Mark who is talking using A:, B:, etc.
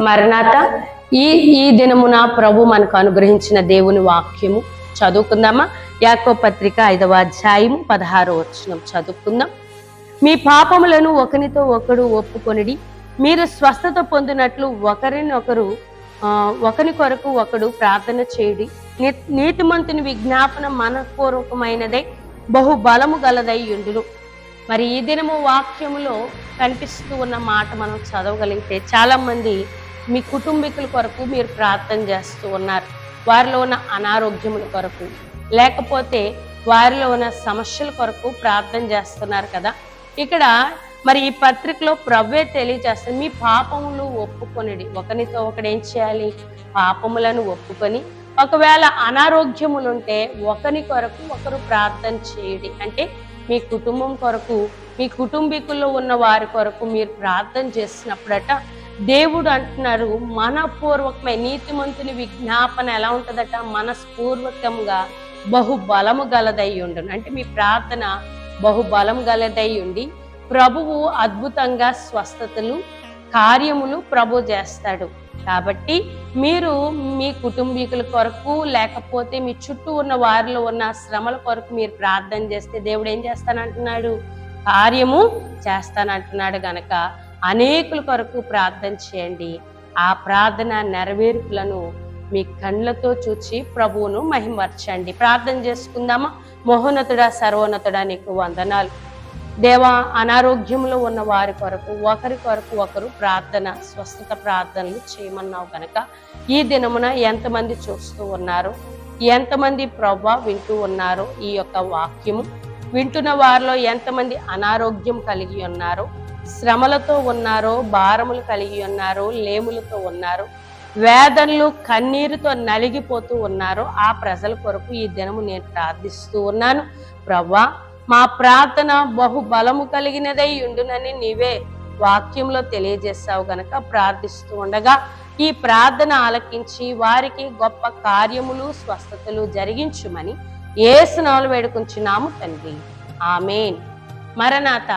A: మరణాత ఈ ఈ దినమున ప్రభు మనకు అనుగ్రహించిన దేవుని వాక్యము చదువుకుందామా? యాకోబు పత్రిక 5వ అధ్యాయము 16వ వచనం చదువుకుందాం. మీ పాపములను ఒకనితో ఒకడు ఒప్పుకొనిడి, మీరు స్వస్థత పొందినట్లు ఒకని కొరకు ఒకడు ప్రార్థన చేయడి. నీతిమంతుని విజ్ఞాపన మనపూర్వకమైనదై బహు బలము గలదై ఉండును. మరి ఈ దినము వాక్యములో కనిపిస్తూ ఉన్న మాట మనం చదవగలిగితే, చాలా మంది మీ కుటుంబీకుల కొరకు మీరు ప్రార్థన చేస్తూ ఉన్నారు. వారిలో ఉన్న అనారోగ్యముల కొరకు, లేకపోతే వారిలో ఉన్న సమస్యల కొరకు ప్రార్థన చేస్తున్నారు కదా. ఇక్కడ మరి ఈ పత్రికలో ప్రభువే తెలియజేస్తారు, మీ పాపములు ఒప్పుకొనిడి. ఒకరితో ఒకడు ఏం చేయాలి? పాపములను ఒప్పుకొని, ఒకవేళ అనారోగ్యములుంటే ఒకరి కొరకు ఒకరు ప్రార్థన చేయడి. అంటే మీ కుటుంబం కొరకు, మీ కుటుంబీకుల్లో ఉన్న వారి కొరకు మీరు ప్రార్థన చేసినప్పుడట దేవుడు అంటున్నారు, మనపూర్వకమై నీతిమంతుని విజ్ఞాపన ఎలా ఉంటుందట? మనస్పూర్వకంగా బహుబలము గలదై ఉండును. అంటే మీ ప్రార్థన బహుబలం గలదై ఉండి ప్రభువు అద్భుతంగా స్వస్థతలు కార్యములు ప్రభు చేస్తాడు. కాబట్టి మీరు మీ కుటుంబీకుల కొరకు, లేకపోతే మీ చుట్టూ ఉన్న వారిలో ఉన్న శ్రమల కొరకు మీరు ప్రార్థన చేస్తే దేవుడు ఏం చేస్తానంటున్నాడు? కార్యము చేస్తానంటున్నాడు. గనక అనేకుల కొరకు ప్రార్థన చేయండి. ఆ ప్రార్థన నెరవేర్పులను మీ కళ్ళతో చూచి ప్రభువును మహిమపరచండి. ప్రార్థన చేసుకుందామా? మహోన్నతుడా, సర్వోన్నతుడా, నీకు వందనాలు దేవా. అనారోగ్యంలో ఉన్న వారి కొరకు, ఒకరి కొరకు ఒకరు ప్రార్థన, స్వస్థత ప్రార్థనలు చేయమన్నావు కనుక ఈ దినమున ఎంతమంది చూస్తూ ఉన్నారు, ఎంతమంది ప్రభా వింటూ ఉన్నారు, ఈ యొక్క వాక్యము వింటున్న వారిలో ఎంతమంది అనారోగ్యం కలిగి ఉన్నారో, శ్రమలతో ఉన్నారో, భారములు కలిగి ఉన్నారో, లేములతో ఉన్నారో, వేదనలు కన్నీరుతో నలిగిపోతూ ఉన్నారో, ఆ ప్రజల కొరకు ఈ దినము నేను ప్రార్థిస్తూ ఉన్నాను. ప్రభా, మా ప్రార్థన బహుబలము కలిగినదై ఉండునని నీవే వాక్యంలో తెలియజేస్తావు గనక ప్రార్థిస్తూ ఉండగా ఈ ప్రార్థన ఆలకించి వారికి గొప్ప కార్యములు, స్వస్థతలు జరిగించుమని యేసు నామములో వేడుకొంచున్నాము తండ్రి. ఆమేన్. మరణాత.